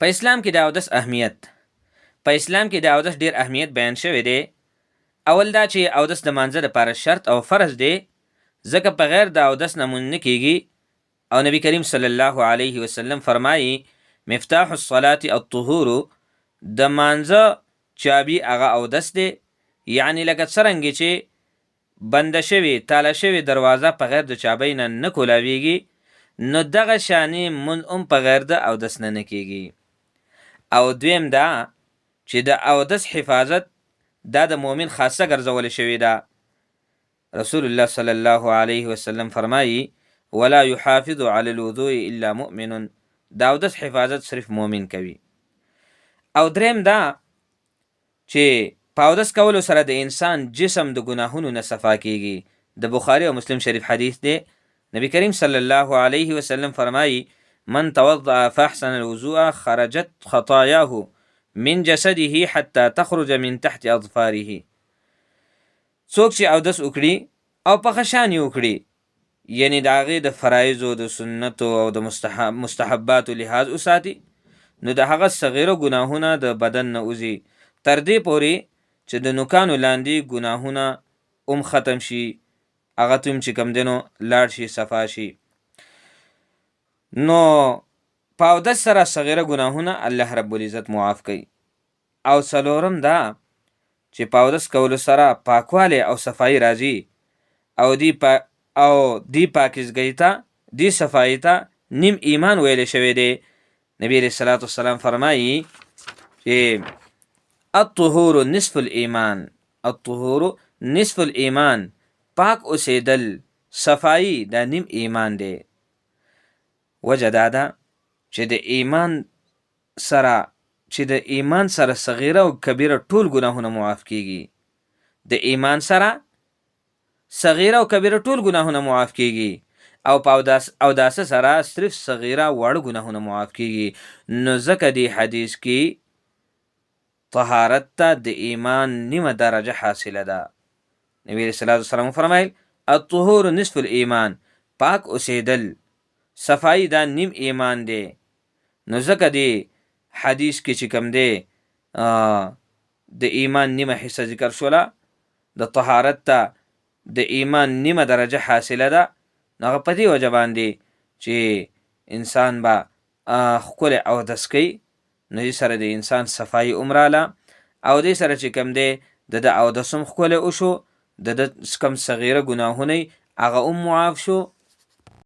په اسلام کې د اودس اهمیت. په اسلام کې د اودس ډیر اهمیت بیان شوی دی. اول دا چې اودس د مانځه لپاره شرط او فرض دی، ځکه په غیر د اودس نه مونځ نه کیږي. او نبی کریم صلی الله علیه وسلم فرمایي مفتاح الصلاة الطهور، د مانځه چابي هغه اودس دی. یعنی لکه څرنګه چې بنده شوی تاله شوی دروازه په غیر د چابۍ نه کولاویږي، نو دغه شانې مونځ هم په غیر د اودس نه کیږي. او دویم دا چې د اودس حفاظت دا د مؤمن خاصه ګرځول شوی ده. رسول الله صلی الله علیه وسلم فرمایي ولا يحافظ على الوضوء الا مؤمن، د اودس حفاظت صرف مؤمن کوي. او دریم دا چې په اودس کولو سره د انسان جسم د ګناهونو نه صفا کیږي. د بخاري او مسلم شریف حدیث دی. نبی کریم صلی الله علیه وسلم فرمایي من توضأ فاحسن الوضوء خرجت خطاياه من جسده حتى تخرج من تحت اظفاره. څوک چې اودس وکړي او په ښه شان یې وکړي، یعنی د هغې د فرایضو د سنتو او د مستحباتو لحاظ وساتي، نو د هغه صغیره ګناهونه د بدن نه وځي، تر دې پورې چې د نوکانو لاندې ګناهونه هم ختم شي، هغه ته هم چې کوم دی نو لاړ شي، صفا شي. نو په اودس سره صغیره ګناهونه الله رب العزت معاف کوي. او څلورم دا چې په اودس کولو سره پاکوالی او صفایي راځي، او دی پاکیزګۍ ته، دی صفایي ته نیم ایمان ویلی شوی دی. نبی علیه الصلاة والسلام فرمایي چې الطهور نصف الایمان، الطهور نصف الایمان، پاک اوسېدل صفایي دا نیم ایمان دی. وجه دا ده چې د ایمان سره صغیره او کبیره ټول ګناهونه معاف کیږي. د ایمان سره صغیره او کبیره ټول ګناهونه معاف کیږي، او په اوداسه سره صرف صغیره واړه ګناهونه معاف کیږي. نو ځکه دی حدیث کې طهارت ته د ایمان نیمه درجه حاصله ده. نبی صلی الله علیه وسلم فرمایل الطهور نصف الایمان، پاک اوسېدل صفایي دا نیم ایمان دی. نو ځکه دی حدیث کې چې کوم دی د ایمان نیمه حصه ذکر شوله، د طهارت ته د ایمان نیمه درجه حاصله ده. نو هغه په دې وجه باندې چې انسان به ښکلی اودس کوي، نو دې سره د انسان صفایي هم راله، او دې سره چې کوم دی د اودس هم ښکلی وشو، د کوم صغیره ګناهونه هغه هم معاف شو،